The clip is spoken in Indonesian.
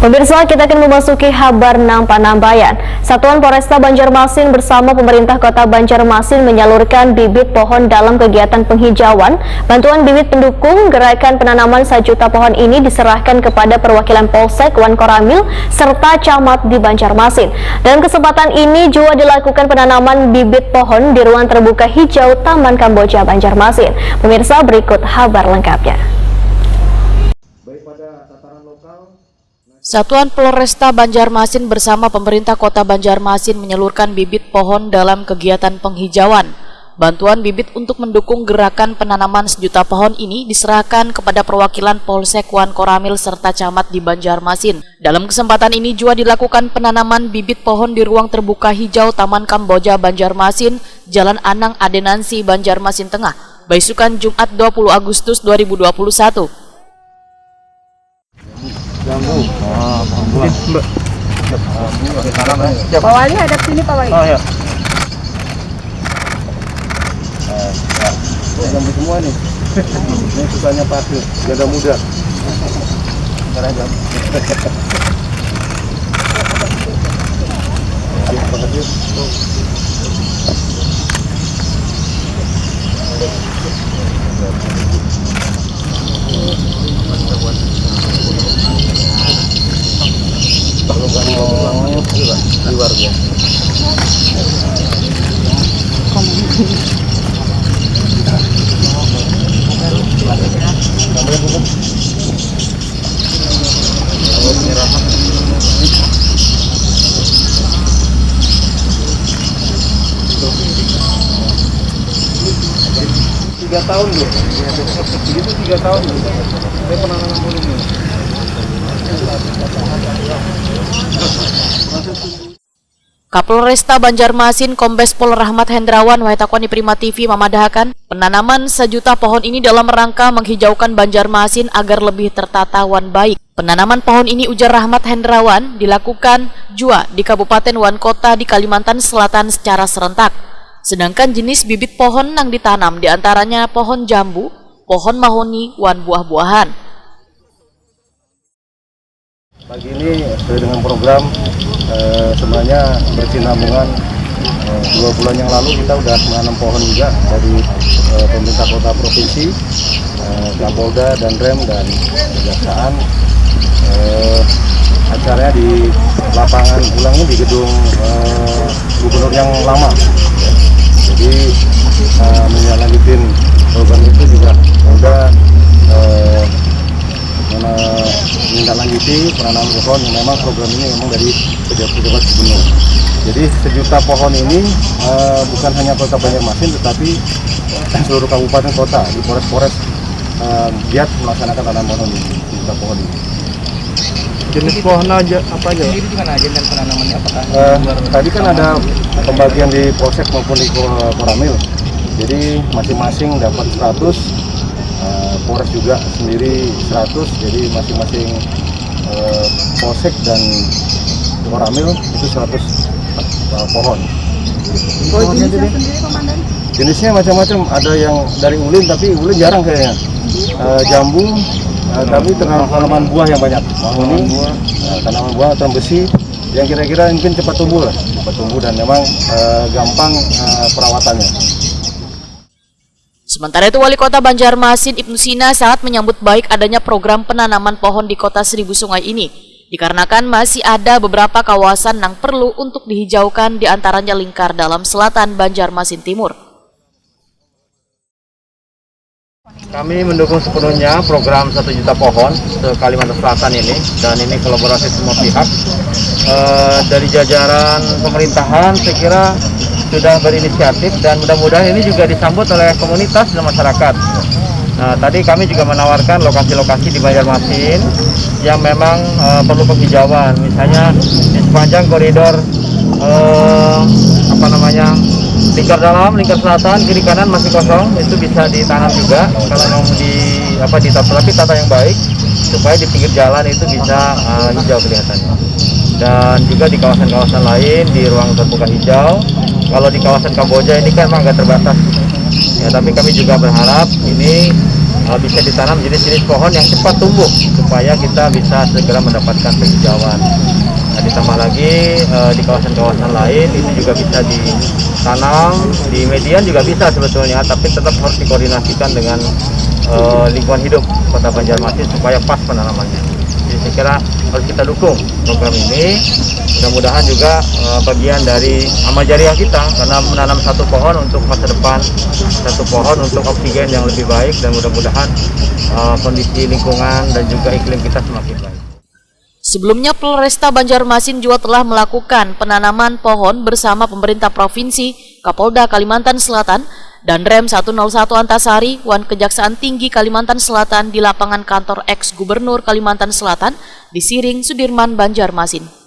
Pemirsa, kita akan memasuki kabar Nampan-Nambayan. Satuan Polresta Banjarmasin bersama pemerintah Kota Banjarmasin menyalurkan bibit pohon dalam kegiatan penghijauan. Bantuan bibit pendukung gerakan penanaman 1 juta pohon ini diserahkan kepada perwakilan Polsek Wan Koramil serta camat di Banjarmasin. Dalam kesempatan ini juga dilakukan penanaman bibit pohon di ruang terbuka hijau Taman Kamboja Banjarmasin. Pemirsa, berikut kabar lengkapnya. Satuan Polresta Banjarmasin bersama pemerintah Kota Banjarmasin menyalurkan bibit pohon dalam kegiatan penghijauan. Bantuan bibit untuk mendukung gerakan penanaman 1 juta pohon ini diserahkan kepada perwakilan Polsek Wan Koramil serta camat di Banjarmasin. Dalam kesempatan ini juga dilakukan penanaman bibit pohon di ruang terbuka hijau Taman Kamboja Banjarmasin, Jalan Anang Adenansi, Banjarmasin Tengah, Baisukan Jumat 20 Agustus 2021. Jambu. Bawahnya ada sini Pak Wali. Oh ya. Jambu semua nih. Ini sukanya pasir, ganda muda. Sekarang jambu. Luar biasa. Tiga tahun loh. Itu 3 tahun loh. Saya pernah nanam ini. Kapolresta Banjarmasin Kombes Pol Rahmat Hendrawan Waitakoni Prima TV memadahakan penanaman 1 juta pohon ini dalam rangka menghijaukan Banjarmasin agar lebih tertata wan baik. Penanaman pohon ini, ujar Rahmat Hendrawan, dilakukan jua di Kabupaten Wan Kota di Kalimantan Selatan secara serentak. Sedangkan jenis bibit pohon yang ditanam diantaranya pohon jambu, pohon mahoni, wan buah-buahan. Pagi ini sesuai dengan program sebenarnya bersinambungan 2 bulan yang lalu kita sudah menanam pohon juga dari pemerintah kota provinsi, Kapolda dan Rem dan kejaksaan. Acaranya di lapangan ulangnya di gedung gubernur yang lama. Jadi menjalankan program itu juga sudah menindaklanjuti penanaman pohon yang memang program ini memang dari pejabat gubernur. Jadi 1 juta pohon ini bukan hanya Kota Banjarmasin tetapi seluruh kabupaten kota di Polres giat melaksanakan tanam pohon ini, 1 juta pohon ini. Jenis pohon aja apa aja? Ini gimana aja dan penanamannya apakah? Tadi kan ada pembagian di Polsek maupun di Koramil. Jadi masing-masing dapat 100. Polres juga sendiri 100, jadi masing-masing Polsek dan Koramil itu 100 pohon. Jenisnya sendiri Komandan? Jenisnya macam-macam, ada yang dari ulin tapi ulin jarang kayaknya. Jambu, tapi tanaman buah yang banyak. Mahoni, tanaman buah atau besi yang kira-kira mungkin cepat tumbuh lah, cepat tumbuh dan memang gampang perawatannya. Sementara itu, Wali Kota Banjarmasin Ibnu Sina sangat menyambut baik adanya program penanaman pohon di Kota Seribu Sungai ini, dikarenakan masih ada beberapa kawasan yang perlu untuk dihijaukan, diantaranya Lingkar Dalam Selatan Banjarmasin Timur. Kami mendukung sepenuhnya program 1 juta pohon ke Kalimantan Selatan ini, dan ini kolaborasi semua pihak. Dari jajaran pemerintahan saya kira sudah berinisiatif dan mudah-mudahan ini juga disambut oleh komunitas dan masyarakat. Nah, tadi kami juga menawarkan lokasi-lokasi di Banjarmasin yang memang perlu penghijauan, misalnya di sepanjang koridor Lingkar Dalam, Lingkar Selatan, kiri kanan masih kosong, itu bisa ditanam juga kalau mau tapi tata yang baik supaya di pinggir jalan itu bisa hijau kelihatannya. Dan juga di kawasan-kawasan lain di ruang terbuka hijau. Kalau di kawasan Kamboja ini kan memang agak terbatas, ya, tapi kami juga berharap ini bisa ditanam jenis-jenis pohon yang cepat tumbuh supaya kita bisa segera mendapatkan penghijauan. Nah, ditambah lagi di kawasan-kawasan lain itu juga bisa ditanam, di median juga bisa sebetulnya, tapi tetap harus dikoordinasikan dengan lingkungan hidup Kota Banjarmasin supaya pas penanamannya. Jadi saya kira harus kita dukung program ini. Mudah-mudahan juga bagian dari amal jariah kita, karena menanam satu pohon untuk masa depan, satu pohon untuk oksigen yang lebih baik, dan mudah-mudahan kondisi lingkungan dan juga iklim kita semakin baik. Sebelumnya Polresta Banjarmasin juga telah melakukan penanaman pohon bersama pemerintah provinsi, Kapolda Kalimantan Selatan, dan Rem 101 Antasari, Wan Kejaksaan Tinggi Kalimantan Selatan di lapangan kantor ex-Gubernur Kalimantan Selatan di Siring, Sudirman, Banjarmasin.